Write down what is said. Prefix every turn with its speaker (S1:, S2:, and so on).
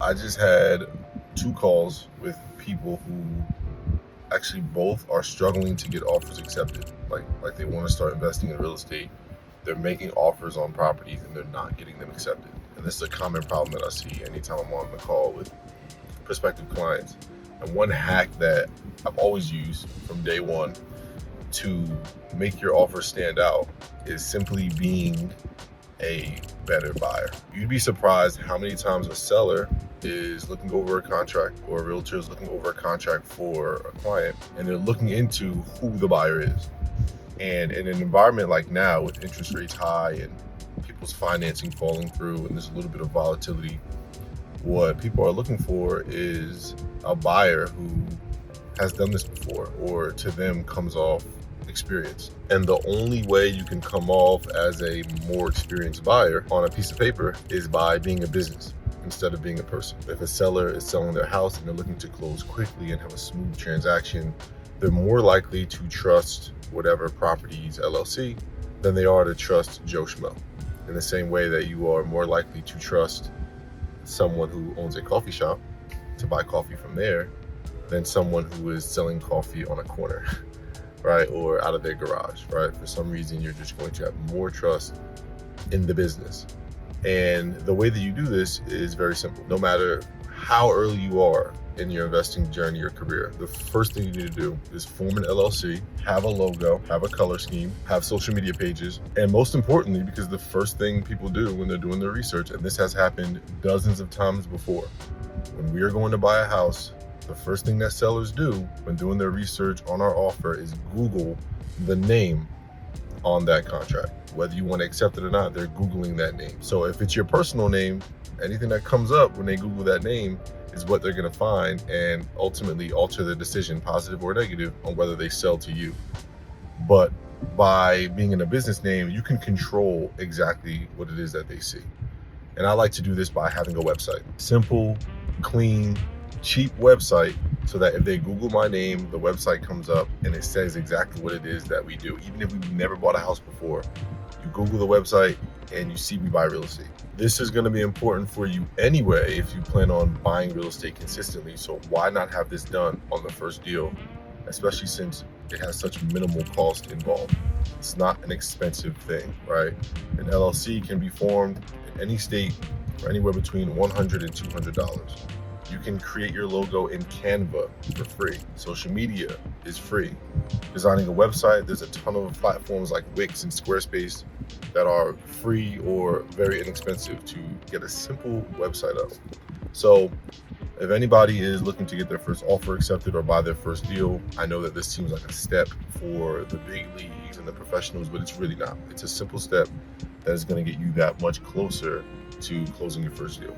S1: I just had 2 calls with people who actually both are struggling to get offers accepted. Like they want to start investing in real estate. They're making offers on properties and they're not getting them accepted. And this is a common problem that I see anytime I'm on the call with prospective clients. And one hack that I've always used from day one to make your offer stand out is simply being a better buyer. You'd be surprised how many times a seller is looking over a contract or a realtor is looking over a contract for a client and they're looking into who the buyer is. And in an environment like now with interest rates high and people's financing falling through and there's a little bit of volatility, what people are looking for is a buyer who has done this before or to them comes off experience. And the only way you can come off as a more experienced buyer on a piece of paper is by being a business instead of being a person. If a seller is selling their house and they're looking to close quickly and have a smooth transaction, they're more likely to trust whatever properties LLC than they are to trust Joe Schmo. In the same way that you are more likely to trust someone who owns a coffee shop to buy coffee from there than someone who is selling coffee on a corner, right? Or out of their garage, right? For some reason, you're just going to have more trust in the business. And the way that you do this is very simple. No matter how early you are in your investing journey or career, the first thing you need to do is form an LLC, have a logo, have a color scheme, have social media pages, and most importantly, because the first thing people do when they're doing their research, and this has happened dozens of times before, when we are going to buy a house, the first thing that sellers do when doing their research on our offer is Google the name on that contract. Whether you want to accept it or not, they're Googling that name. So if it's your personal name, anything that comes up when they Google that name is what they're going to find and ultimately alter their decision, positive or negative, on whether they sell to you. But by being in a business name, you can control exactly what it is that they see. And I like to do this by having a website. Simple, clean, cheap website, so that if they Google my name, the website comes up and it says exactly what it is that we do. Even if we've never bought a house before, you Google the website and you see we buy real estate. This is going to be important for you anyway if you plan on buying real estate consistently. So why not have this done on the first deal, especially since it has such minimal cost involved. It's not an expensive thing, right? An LLC can be formed in any state for anywhere between $100 and $200. You can create your logo in Canva for free. Social media is free. Designing a website, there's a ton of platforms like Wix and Squarespace that are free or very inexpensive to get a simple website up. So if anybody is looking to get their first offer accepted or buy their first deal, I know that this seems like a step for the big leagues and the professionals, but it's really not. It's a simple step that is going to get you that much closer to closing your first deal.